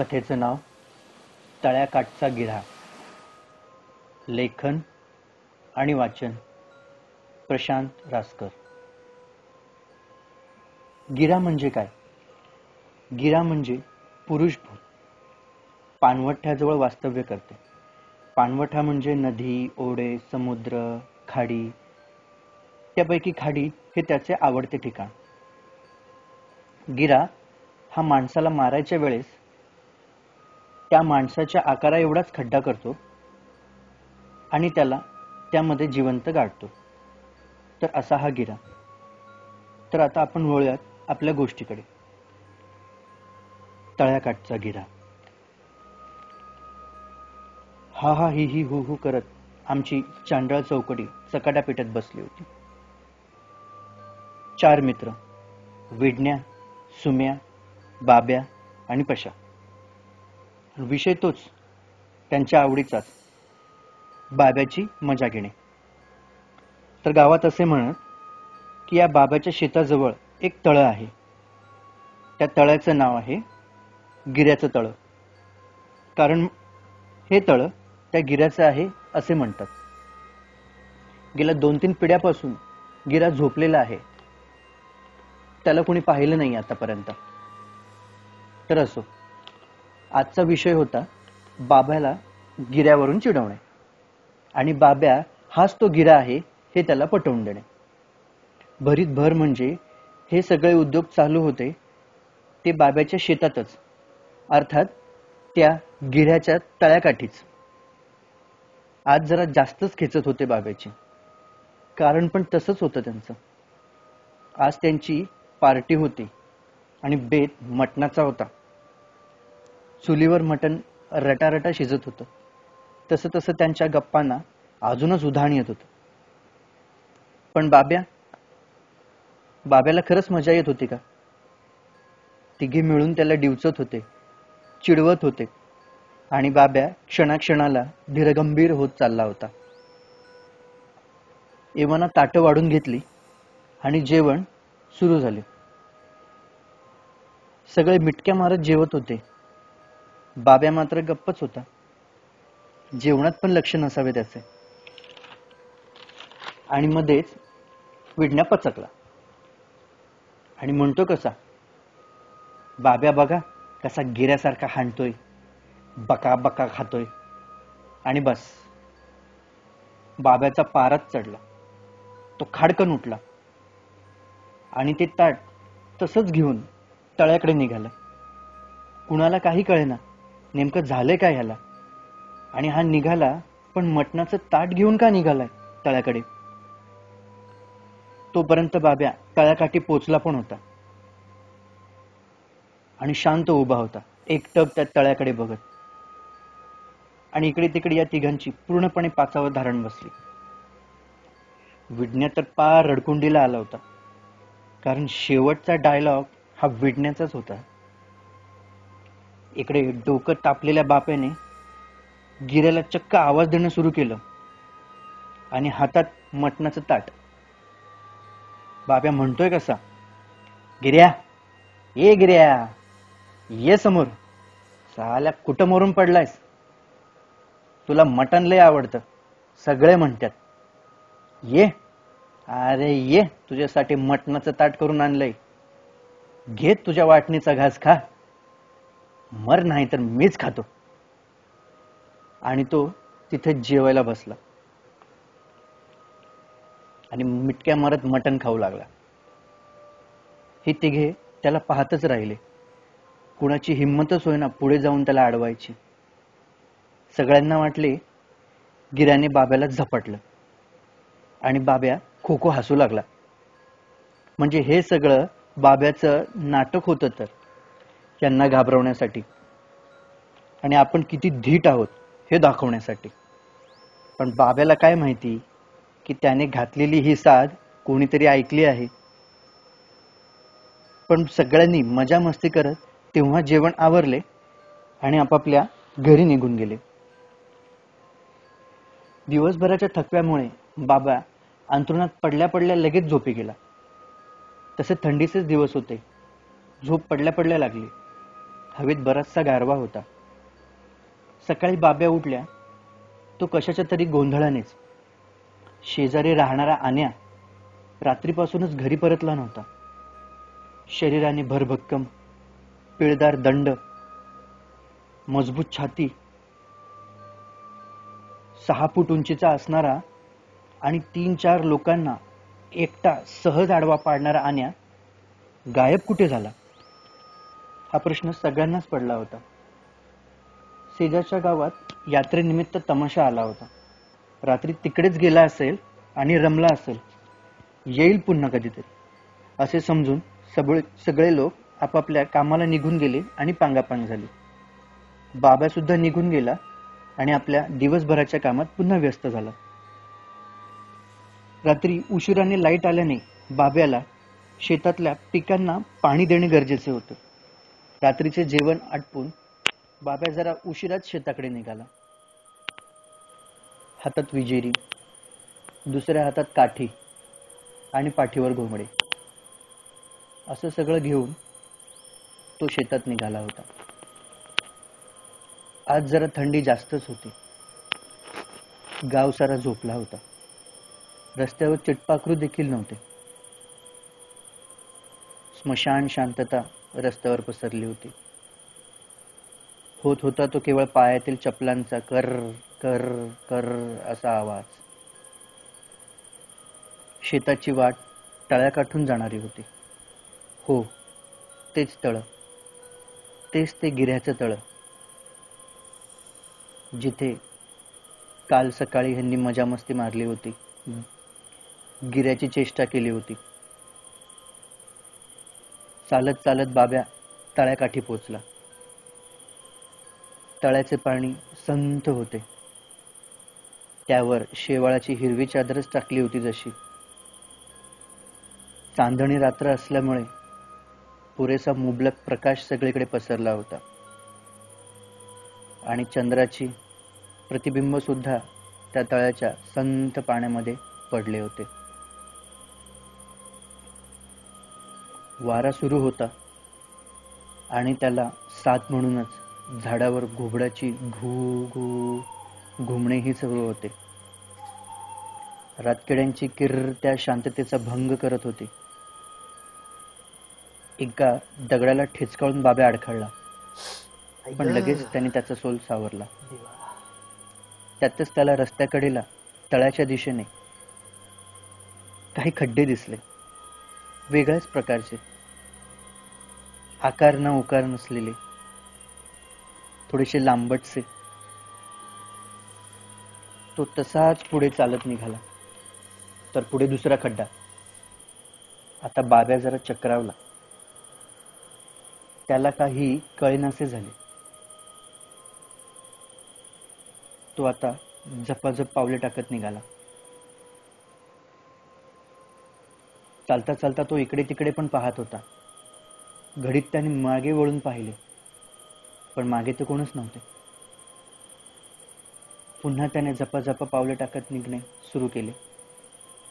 कथेचं नाव तळ्याकाठचा गिऱ्हा. लेखन आणि वाचन प्रशांत रासकर. गिरा म्हणजे काय? गिरा म्हणजे पुरुष भूत. पाणवठ्याजवळ वास्तव्य करते. पाणवठा म्हणजे नदी, ओढे, समुद्र, खाडी. त्यापैकी खाडी हे त्याचे आवडते ठिकाण. गिरा हा माणसाला मारायच्या वेळेस त्या माणसाच्या आकारा एवढाच खड्डा करतो आणि त्याला त्यामध्ये जिवंत गाडतो. तर असा हा गिरा. तर आता आपण वळूयात आपल्या गोष्टीकडे. तळ्याकाठचा गिरा. हा हा ही ही हु हु करत आमची चांडळ चौकडी चकाट्या पेटत बसली होती. 4 मित्र, विडण्या, सुम्या, बाब्या आणि पशा. विषय तोच, त्यांच्या आवडीचाच, बाब्याची मजा घेणे. तर गावात असे म्हणत की या बाब्याच्या शेताजवळ एक तळं आहे. त्या तळ्याचं नाव आहे गिऱ्याचं तळं. कारण हे तळं त्या गिऱ्याचं आहे असे म्हणतात. गेल्या 2-3 पिढ्यापासून गिरा झोपलेला आहे. त्याला कोणी पाहिलं नाही आतापर्यंत. तर असो, आजचा विषय होता बाब्याला गिऱ्यावरून चिडवणे आणि बाब्या हाच तो गिरा आहे हे त्याला पटवून देणे. भरीत भर म्हणजे हे सगळे उद्योग चालू होते ते बाब्याच्या शेतातच, अर्थात त्या गिऱ्याच्या तळ्याकाठीच. आज जरा जास्तच खेचत होते बाब्याची. कारण पण तसंच होतं त्यांचं. आज त्यांची पार्टी होती आणि बेत मटणाचा होता. चुलीवर मटण रटारटा शिजत होतं. तसं तसं त्यांच्या गप्पांना अजूनच उधाण येत होतं. पण बाब्याला खरंच मजा येत होती का? तिघे मिळून त्याला डिवचत होते, चिडवत होते आणि बाब्या क्षणाक्षणाला धीरगंभीर होत चालला होता. एव्हाना ताटं वाढून घेतली आणि जेवण सुरू झाले. सगळे मिटक्या मारत जेवत होते. बाब्या मात्र गप्पच होता. जेवणात पण लक्ष नसावे त्याचे. आणि मध्येच विडण्या पचकला आणि म्हणतो कसा, बाब्या बघा कसा गिऱ्यासारखा हाणतोय, बका बका खातोय. आणि बस, बाब्याचा पाराच चढला. तो खाडकन उठला आणि ते ताट तसंच घेऊन तळ्याकडे निघाला. कुणाला काही कळेना नेमकं झालंय काय ह्याला. आणि हा निघाला पण मटणाचं ताट घेऊन का निघालाय तळ्याकडे? तोपर्यंत बाब्या तळ्याकाठी पोचला पण होता आणि शांत उभा होता, एकटक त्या तळ्याकडे बघत. आणि इकडे तिकडे या तिघांची पूर्णपणे पाचावर धारण बसली. विडण्या तर पार रडकुंडीला आला होता. कारण शेवटचा डायलॉग हा विडण्याचाच होता. इकडे डोकं तापलेल्या बाप्याने गिऱ्याला चक्क आवाज देणं सुरू केलं आणि हातात मटणाचं ताट. बाप्या म्हणतोय कसा, गिऱ्या, ये गिऱ्या, ये समोर. साल्या कुठं मरून पडलायस? तुला मटण लय आवडतं, सगळे म्हणतात. ये, अरे ये, तुझ्यासाठी मटणाचं ताट करून आणलंय. घे तुझ्या वाटणीचा घास खा. मर नाही तर मीच खातो. आणि तो तिथे जेवायला बसला आणि मिटक्या मारत मटण खाऊ लागला. हे तिघे त्याला पाहतच राहिले. कुणाची हिंमतच होईना पुढे जाऊन त्याला अडवायची. सगळ्यांना वाटले गिऱ्याने बाब्याला झपटलं आणि बाब्या खो खो हसू लागला. म्हणजे हे सगळं बाब्याचं नाटक होतं तर त्यांना घाबरवण्यासाठी आणि आपण किती धीट आहोत हे दाखवण्यासाठी. पण बाब्याला काय माहिती की त्याने घातलेली ही साध कोणीतरी ऐकली आहे. पण सगळ्यांनी मजा मस्ती करत तेव्हा जेवण आवरले आणि आपापल्या घरी निघून गेले. दिवसभराच्या थकव्यामुळे बाबा अंथरुणात पडल्या पडल्या लगेच झोपी गेला. तसे थंडीचेच दिवस होते. झोप पडल्या पडल्या लागली. हवेत बराचसा गारवा होता. सकाळी बाब्या उठल्या तो कशाच्या तरी गोंधळानेच. शेजारी राहणारा आन्या रात्रीपासूनच घरी परतला नव्हता. शरीराने भरभक्कम, पिळदार दंड, मजबूत छाती, 6 फूट उंचीचा असणारा आणि 3-4 लोकांना एकटा सहज आडवा पाडणारा आन्या गायब कुठे झाला, हा प्रश्न सगळ्यांनाच पडला होता. शेजारच्या गावात यात्रेनिमित्त तमाशा आला होता. रात्री तिकडेच गेला असेल आणि रमला असेल, येईल पुन्हा कधीतरी असे समजून सगळे लोक आपापल्या कामाला निघून गेले आणि पांगापांग झाली. बाबा सुद्धा निघून गेला आणि आपल्या दिवसभराच्या कामात पुन्हा व्यस्त झाला. रात्री उशिराने लाईट आल्याने बाब्याला शेतातल्या पिकांना पाणी देणे गरजेचे होते. रात्रीचे जेवण आटपून बाब्या जरा उशिराच शेताकडे निघाला. हातात विजेरी, दुसऱ्या हातात काठी आणि पाठीवर घोंगडे, असं सगळं घेऊन तो शेतात निघाला होता. आज जरा थंडी जास्तच होती. गाव सारा झोपला होता. रस्त्यावर चिटपाखरू देखील नव्हते. स्मशान शांतता रस्त्यावर पसरली होती. होत होता तो केवळ पायातील चपलांचा कर कर कर असा आवाज. शेताची वाट तळ्याकाठून जाणारी होती. हो, तेच तळ, तेच ते गिऱ्हाचं तळ, जिथे काल सकाळी ह्यांनी मजा मस्ती मारली होती, गिऱ्याची चेष्टा केली होती. चालत चालत बाब्या तळ्याकाठी पोचला. तळ्याचे पाणी संथ होते. त्यावर शेवाळाची हिरवी चादरच टाकली होती जशी. चांदणी रात्र असल्यामुळे पुरेसा मुबलक प्रकाश सगळीकडे पसरला होता आणि चंद्राची प्रतिबिंब सुद्धा त्या तळ्याच्या संथ पाण्यामध्ये पडले होते. वारा सुरू होता आणि त्याला साथ म्हणूनच झाडावर घुबडाची घू घू घुमणेही सुरू होते. रातकिड्यांची किर्र त्या शांततेचा भंग करत होती. एका दगडाला ठेचकाळून बाब्या अडखळला, पण लगेच त्याने त्याचा सोल सावरला. त्यातच त्याला रस्त्याकडेला तळ्याच्या दिशेने काही खड्डे दिसले, वेगळ्याच प्रकारचे, आकार न उकार नसलेले, थोडेसे लांबटसे. तो तसाच पुढे चालत निघाला. तर पुढे दुसरा खड्डा. आता बाब्या जरा चक्रावला. त्याला काही कळेनासे झाले. तो आता झपाझप पावले टाकत निघाला. चालता चालता तो इकडे तिकडे पण पाहत होता. घडीत त्याने मागे वळून पाहिले, पण मागे तर कोणच नव्हते. पुन्हा त्याने झपाझपा पावले टाकत निघणे सुरू केले.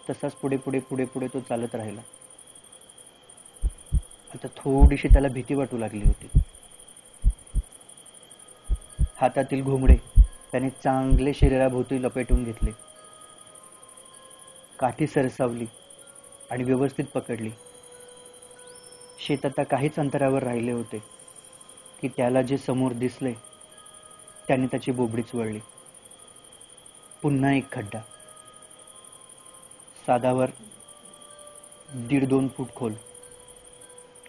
तसाच पुढे पुढे पुढे पुढे तो चालत राहिला. आता थोडीशी त्याला भीती वाटू लागली होती. हातातील घोंगडे त्याने चांगले शरीराभोवती लपेटून घेतले. काठी सरसावली आणि व्यवस्थित पकडली. शेत आता काहीच अंतरावर राहिले होते की त्याला जे समोर दिसले त्याने त्याची बोबडीच वळली. पुन्हा एक खड्डा, साधावर 1.5-2 फूट खोल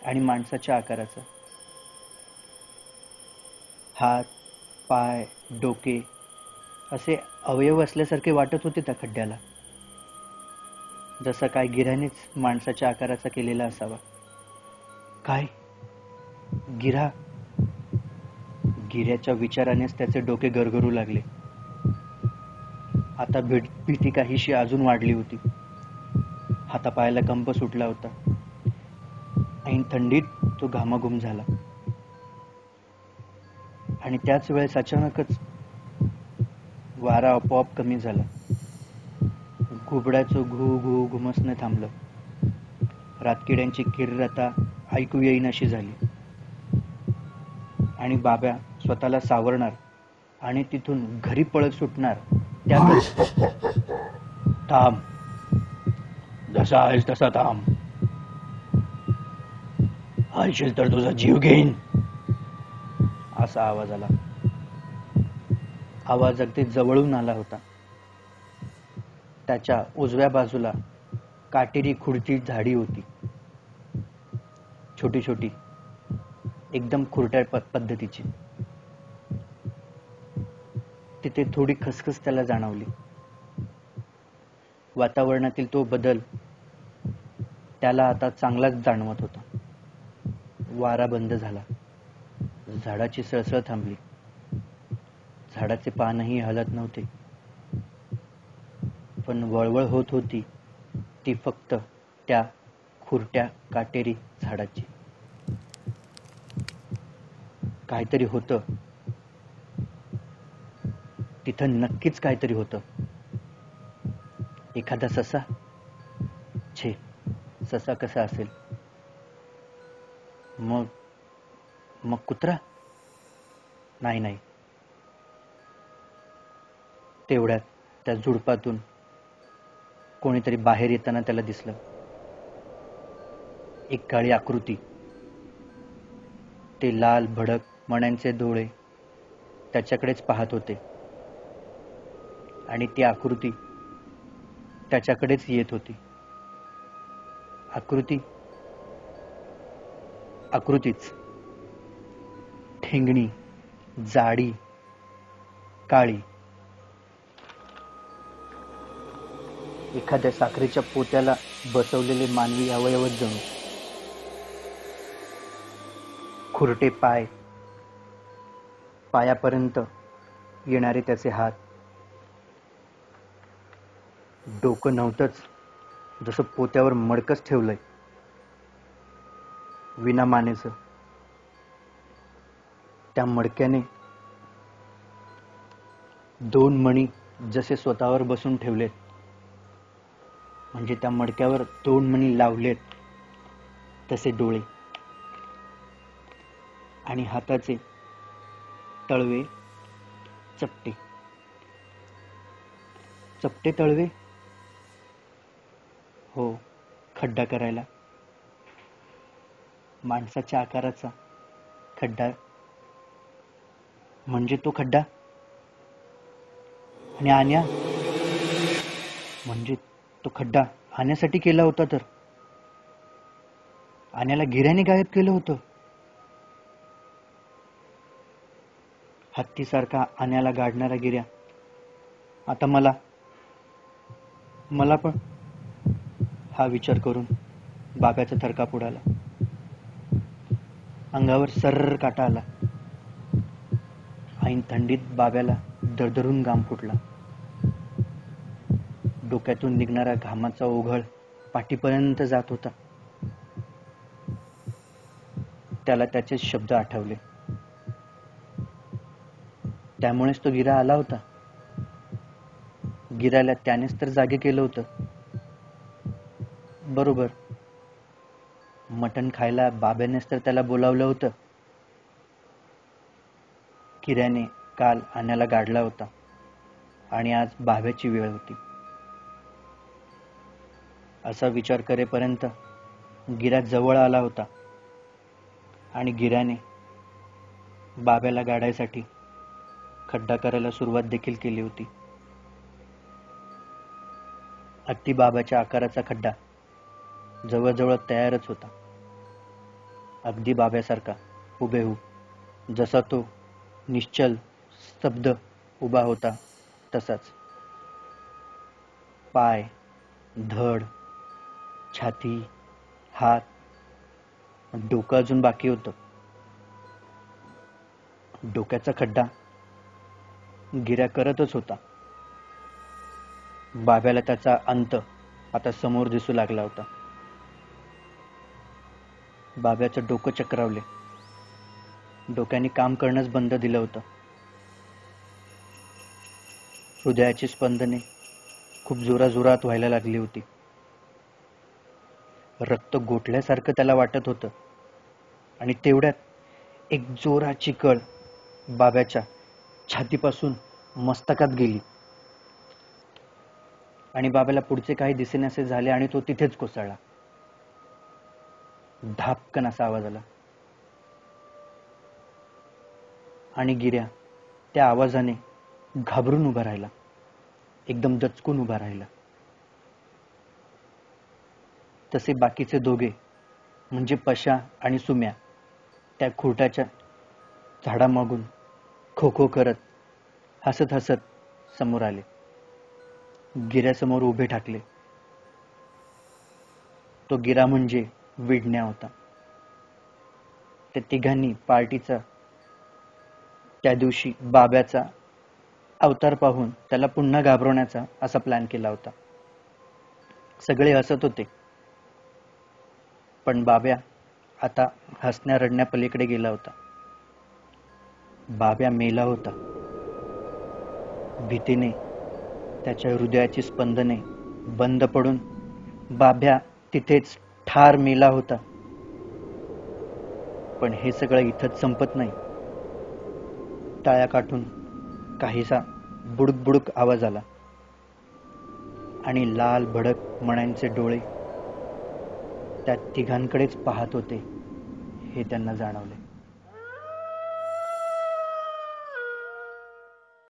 आणि माणसाच्या आकाराचा. हात, पाय, डोके असे अवयव असल्यासारखे वाटत होते त्या खड्ड्याला, जसा काय गिऱ्हानेच माणसाच्या आकाराचा केलेला असावा. काय गिऱ्हा? गिऱ्याच्या विचारानेच त्याचे डोके गरगरू लागले. आता भीती काहीशी अजून वाढली होती. हातापायाला कंप सुटला होता. ऐन थंडीत तो घामाघूम झाला आणि त्याच वेळेस अचानकच वारा आपोआप कमी झाला. घुबडाचं घू घू घुमसणं थांबलं. रातकिड्यांची किर्र आता ऐकू येईन अशी झाली. आणि बाब्या स्वतःला सावरणार आणि तिथून घरी पळत सुटणार. त्यातच थांब, जसा आहेस तसा थांब, हलशील तर तुझा जीव घेईन, असा आवाज आला. आवाज अगदी जवळून आला होता. त्याच्या उजव्या बाजूला काटेरी खुर्ची झाडी होती, छोटी छोटी, एकदम खुरट्या पद्धतीची. तिथे थोडी खसखस त्याला जाणवली. वातावरणातील तो बदल त्याला आता चांगलाच जाणवत होता. वारा बंद झाला, झाडाची सळसळ थांबली, झाडाचे पानही हलत नव्हते. पण वळवळ होत होती ती फक्त त्या खुरट्या काटेरी झाडाची. काहीतरी होतं तिथं, नक्कीच काहीतरी होतं. एखादा ससा? छे, ससा कसा असेल? मग कुत्रा? नाही. तेवढ्यात त्या झुडपातून कोणीतरी बाहेर येताना त्याला दिसलं. एक काळी आकृती. ते लाल भडक मण्यांचे डोळे त्याच्याकडेच पाहत होते आणि ती आकृती त्याच्याकडेच येत होती. आकृतीच ठेंगणी, जाडी, काळी. एखाद्या साखरेच्या पोत्याला बसवलेले मानवी अवयवच जणू. खुरटे पाय, पायापर्यंत येणारे त्याचे हात. डोकं नव्हतंच, जसं पोत्यावर मडकच ठेवलंय, विना मानेचं. त्या मडक्याने 2 मणी जसे स्वतःवर बसून ठेवलेत, म्हणजे त्या मडक्यावर 2 मणी लावलेत तसे डोळे. आणि हाताचे तळवे चपटे तळवे. हो, खड्डा करायला. माणसाच्या आकाराचा खड्डा. म्हणजे तो खड्डा. आणि आण्या म्हणजे तो खड्डा आण्यासाठी केला होता. तर आण्याला गिऱ्याने गायब केलं होतं. हत्तीसारखा आण्याला गाडणारा गिऱ्या आता मला पण. हा विचार करून बाब्याचा थरकाप उडाला. अंगावर सर्र काटा आला. ऐन थंडीत बाब्याला दरदरून घाम फुटला. डोक्यातून निघणारा घामाचा ओघळ पाठीपर्यंत जात होता. त्याला त्याचे शब्द आठवले. त्यामुळेच तो गिरा आला होता. गिराला त्यानेच तर जागे केलं होतं. बरोबर, मटण खायला बाब्यानेच तर त्याला बोलावलं होतं. गिऱ्याने काल आण्याला गाडला होता आणि आज बाब्याची वेळ होती. असा विचार करेपर्यंत गिऱ्या जवळ आला होता आणि गिऱ्याने बाब्याला गाडायसाठी खड्डा करायला सुरुवात देखील केली होती. अगदी बाबाच्या आकाराचा खड्डा जवळजवळ तयारच होता. अगदी बाब्यासारखा हुबेहूब, जसा तो निश्चल स्तब्ध उभा होता तसाच. पाय, धड, छाती, हात, डोकं अजून बाकी होतं. डोक्याचा खड्डा गिऱ्या करतच होता. बाब्याला त्याचा अंत आता समोर दिसू लागला होता. बाब्याचं डोकं चक्रावले. डोक्याने काम करणंच बंद दिलं होतं. हृदयाची स्पंदने खूप जोराजोरात व्हायला लागली होती. रक्त गोठल्यासारखं त्याला वाटत होतं. आणि तेवढ्यात एक जोराची कळ बाब्याच्या छातीपासून मस्तकात गेली आणि बाब्याला पुढचे काही दिसेनासे झाले आणि तो तिथेच कोसळला. धापकन असा आवाज आला आणि गिऱ्या त्या आवाजाने घाबरून उभा राहिला, एकदम दचकून उभा राहिला. तसे बाकीचे दोघे म्हणजे पशा आणि सुम्या त्या खुर्टाच्या झाडामागून खो खो करत हसत हसत समोर आले. गिऱ्यासमोर उभे ठाकले. तो गिरा म्हणजे विडण्या होता. त्या तिघांनी पार्टीचा त्या दिवशी बाब्याचा अवतार पाहून त्याला पुन्हा घाबरवण्याचा असा प्लॅन केला होता. सगळे हसत होते, पण बाब्या आता हसण्या रडण्या पलीकडे गेला होता. बाब्या मेला होता. भीतीने त्याच्या हृदयाची स्पंदने बंद पडून बाब्या तिथेच ठार मेला होता. पण हे सगळं इथंच संपत नाही. टाळ्या काढून काहीसा बुडुक बुडुक आवाज आला आणि लाल भडक मण्यांचे डोळे त्या तिघांकडेच पाहत होते हे त्यांना जाणवले.